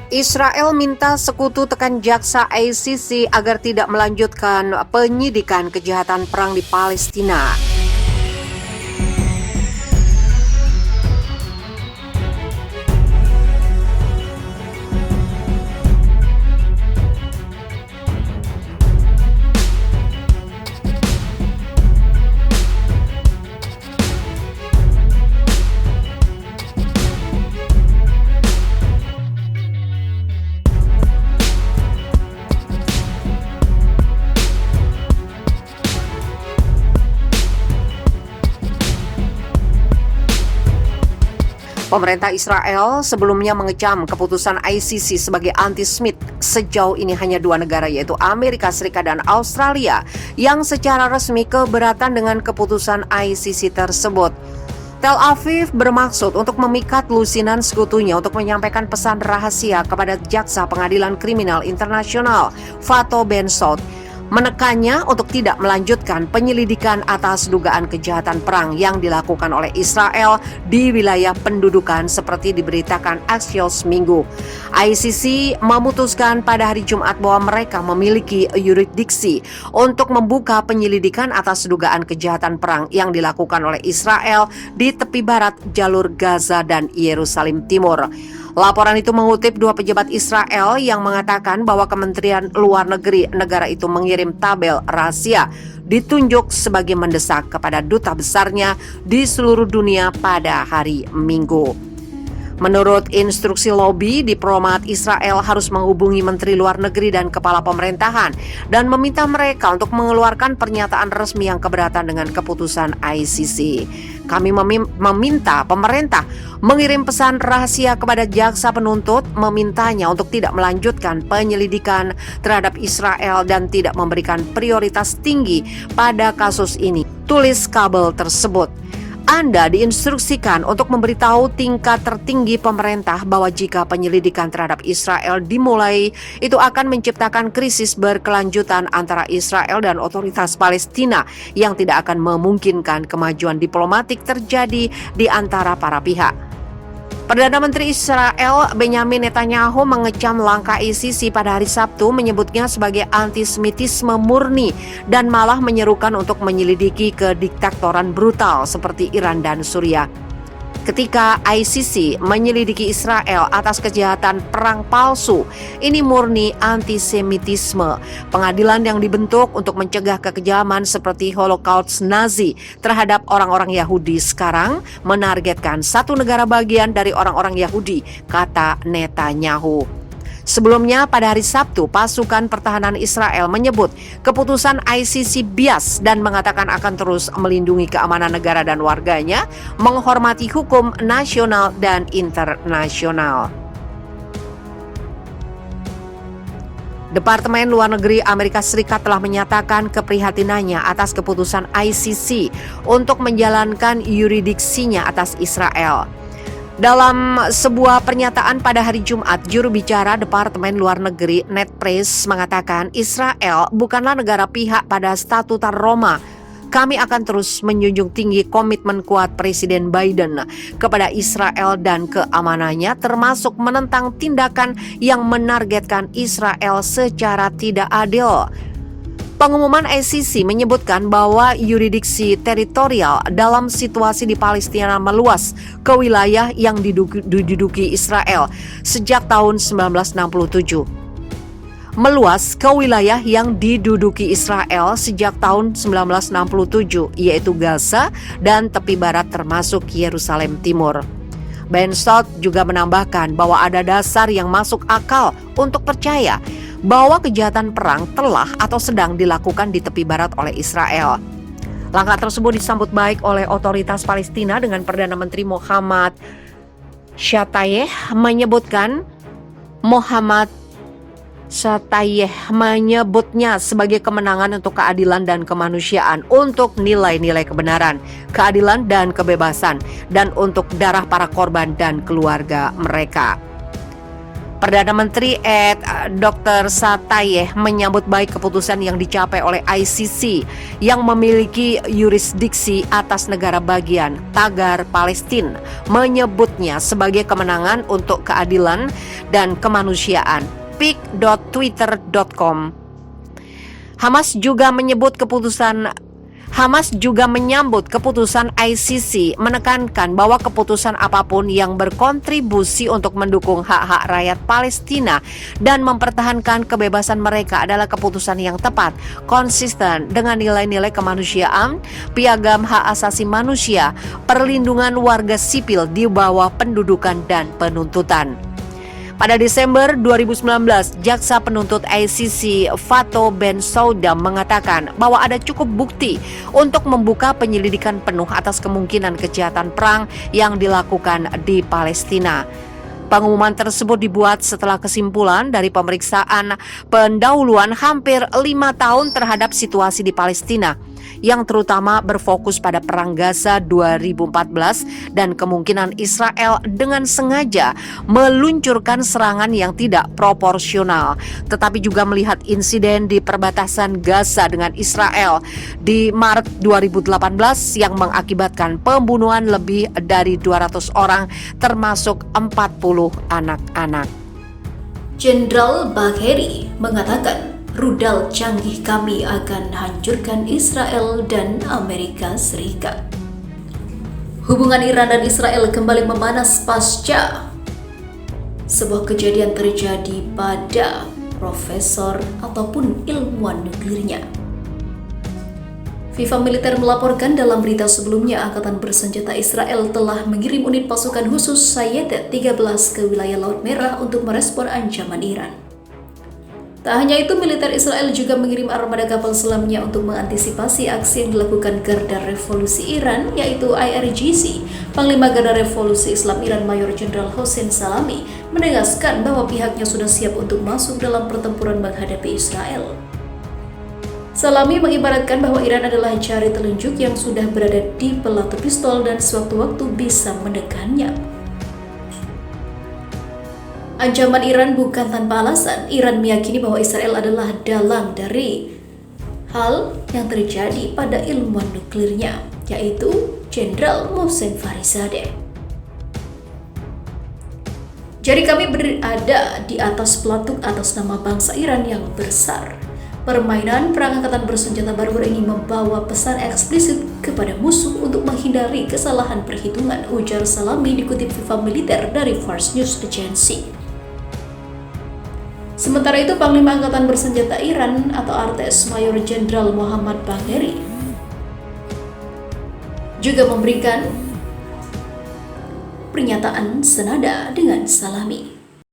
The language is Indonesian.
Israel minta sekutu tekan jaksa ICC agar tidak melanjutkan penyidikan kejahatan perang di Palestina. Pemerintah Israel sebelumnya mengecam keputusan ICC sebagai anti-Semit. Sejauh ini hanya dua negara yaitu Amerika Serikat dan Australia yang secara resmi keberatan dengan keputusan ICC tersebut. Tel Aviv bermaksud untuk memikat lusinan sekutunya untuk menyampaikan pesan rahasia kepada Jaksa Pengadilan Kriminal Internasional Fatou Bensouda, menekannya untuk tidak melanjutkan penyelidikan atas dugaan kejahatan perang yang dilakukan oleh Israel di wilayah pendudukan seperti diberitakan Axios Minggu. ICC memutuskan pada hari Jumat bahwa mereka memiliki yurisdiksi untuk membuka penyelidikan atas dugaan kejahatan perang yang dilakukan oleh Israel di tepi barat jalur Gaza dan Yerusalem Timur. Laporan itu mengutip dua pejabat Israel yang mengatakan bahwa Kementerian Luar Negeri negara itu mengirim tabel rahasia ditunjuk sebagai mendesak kepada duta besarnya di seluruh dunia pada hari Minggu. Menurut instruksi lobby, diplomat Israel harus menghubungi Menteri Luar Negeri dan Kepala Pemerintahan dan meminta mereka untuk mengeluarkan pernyataan resmi yang keberatan dengan keputusan ICC. Kami meminta pemerintah mengirim pesan rahasia kepada jaksa penuntut, memintanya untuk tidak melanjutkan penyelidikan terhadap Israel dan tidak memberikan prioritas tinggi pada kasus ini, tulis kabel tersebut. Anda diinstruksikan untuk memberitahu tingkat tertinggi pemerintah bahwa jika penyelidikan terhadap Israel dimulai, itu akan menciptakan krisis berkelanjutan antara Israel dan otoritas Palestina yang tidak akan memungkinkan kemajuan diplomatik terjadi di antara para pihak. Perdana Menteri Israel Benyamin Netanyahu mengecam langkah ICC pada hari Sabtu, menyebutnya sebagai antisemitisme murni dan malah menyerukan untuk menyelidiki kediktatoran brutal seperti Iran dan Suriah. Ketika ICC menyelidiki Israel atas kejahatan perang palsu, ini murni antisemitisme. Pengadilan yang dibentuk untuk mencegah kekejaman seperti Holocaust Nazi terhadap orang-orang Yahudi sekarang menargetkan satu negara bagian dari orang-orang Yahudi, kata Netanyahu. Sebelumnya pada hari Sabtu, pasukan pertahanan Israel menyebut keputusan ICC bias dan mengatakan akan terus melindungi keamanan negara dan warganya, menghormati hukum nasional dan internasional. Departemen Luar Negeri Amerika Serikat telah menyatakan keprihatinannya atas keputusan ICC untuk menjalankan yurisdiksinya atas Israel. Dalam sebuah pernyataan pada hari Jumat, juru bicara Departemen Luar Negeri Ned Price mengatakan Israel bukanlah negara pihak pada Statuta Roma. Kami akan terus menjunjung tinggi komitmen kuat Presiden Biden kepada Israel dan keamanannya, termasuk menentang tindakan yang menargetkan Israel secara tidak adil. Pengumuman ICC menyebutkan bahwa yurisdiksi teritorial dalam situasi di Palestina meluas ke wilayah yang diduduki Israel sejak tahun 1967. Meluas ke wilayah yang diduduki Israel sejak tahun 1967, yaitu Gaza dan tepi barat termasuk Yerusalem Timur. Bensouda juga menambahkan bahwa ada dasar yang masuk akal untuk percaya bahwa kejahatan perang telah atau sedang dilakukan di tepi barat oleh Israel. Langkah tersebut disambut baik oleh otoritas Palestina dengan Perdana Menteri Mohammad Shatayeh menyebutnya sebagai kemenangan untuk keadilan dan kemanusiaan, untuk nilai-nilai kebenaran, keadilan dan kebebasan, dan untuk darah para korban dan keluarga mereka. Perdana Menteri Dr. Satayeh menyambut baik keputusan yang dicapai oleh ICC yang memiliki yurisdiksi atas negara bagian Tagar Palestina, menyebutnya sebagai kemenangan untuk keadilan dan kemanusiaan. pic.twitter.com. Hamas juga menyambut keputusan ICC, menekankan bahwa keputusan apapun yang berkontribusi untuk mendukung hak-hak rakyat Palestina dan mempertahankan kebebasan mereka adalah keputusan yang tepat, konsisten dengan nilai-nilai kemanusiaan, piagam hak asasi manusia, perlindungan warga sipil di bawah pendudukan dan penuntutan. Pada Desember 2019, jaksa penuntut ICC Fatou Bensouda mengatakan bahwa ada cukup bukti untuk membuka penyelidikan penuh atas kemungkinan kejahatan perang yang dilakukan di Palestina. Pengumuman tersebut dibuat setelah kesimpulan dari pemeriksaan pendahuluan hampir 5 tahun terhadap situasi di Palestina, yang terutama berfokus pada Perang Gaza 2014 dan kemungkinan Israel dengan sengaja meluncurkan serangan yang tidak proporsional, tetapi juga melihat insiden di perbatasan Gaza dengan Israel di Maret 2018 yang mengakibatkan pembunuhan lebih dari 200 orang termasuk 40 anak-anak. Jenderal Bagheri mengatakan rudal canggih kami akan hancurkan Israel dan Amerika Serikat. Hubungan Iran dan Israel kembali memanas pasca sebuah kejadian terjadi pada profesor ataupun ilmuwan nuklirnya. FIFA Militer melaporkan dalam berita sebelumnya Angkatan Bersenjata Israel telah mengirim unit pasukan khusus Shayetet 13 ke wilayah Laut Merah untuk merespon ancaman Iran. Tak hanya itu, militer Israel juga mengirim armada kapal selamnya untuk mengantisipasi aksi yang dilakukan Garda Revolusi Iran, yaitu IRGC. Panglima Garda Revolusi Islam Iran Mayor Jenderal Hossein Salami menegaskan bahwa pihaknya sudah siap untuk masuk dalam pertempuran menghadapi Israel. Salami mengibaratkan bahwa Iran adalah jari telunjuk yang sudah berada di pelatu pistol dan sewaktu-waktu bisa menekannya. Ancaman Iran bukan tanpa alasan. Iran meyakini bahwa Israel adalah dalang dari hal yang terjadi pada ilmuwan nuklirnya, yaitu Jenderal Mohsen Fakhrizadeh. Jadi kami berada di atas pelatuk atas nama bangsa Iran yang besar. Permainan perang angkatan bersenjata baru ini membawa pesan eksplisit kepada musuh untuk menghindari kesalahan perhitungan, ujar Salami dikutip FIFA Militer dari Fars News Agency. Sementara itu, Panglima Angkatan Bersenjata Iran atau Artes Mayor Jenderal Muhammad Bagheri juga memberikan pernyataan senada dengan Salami.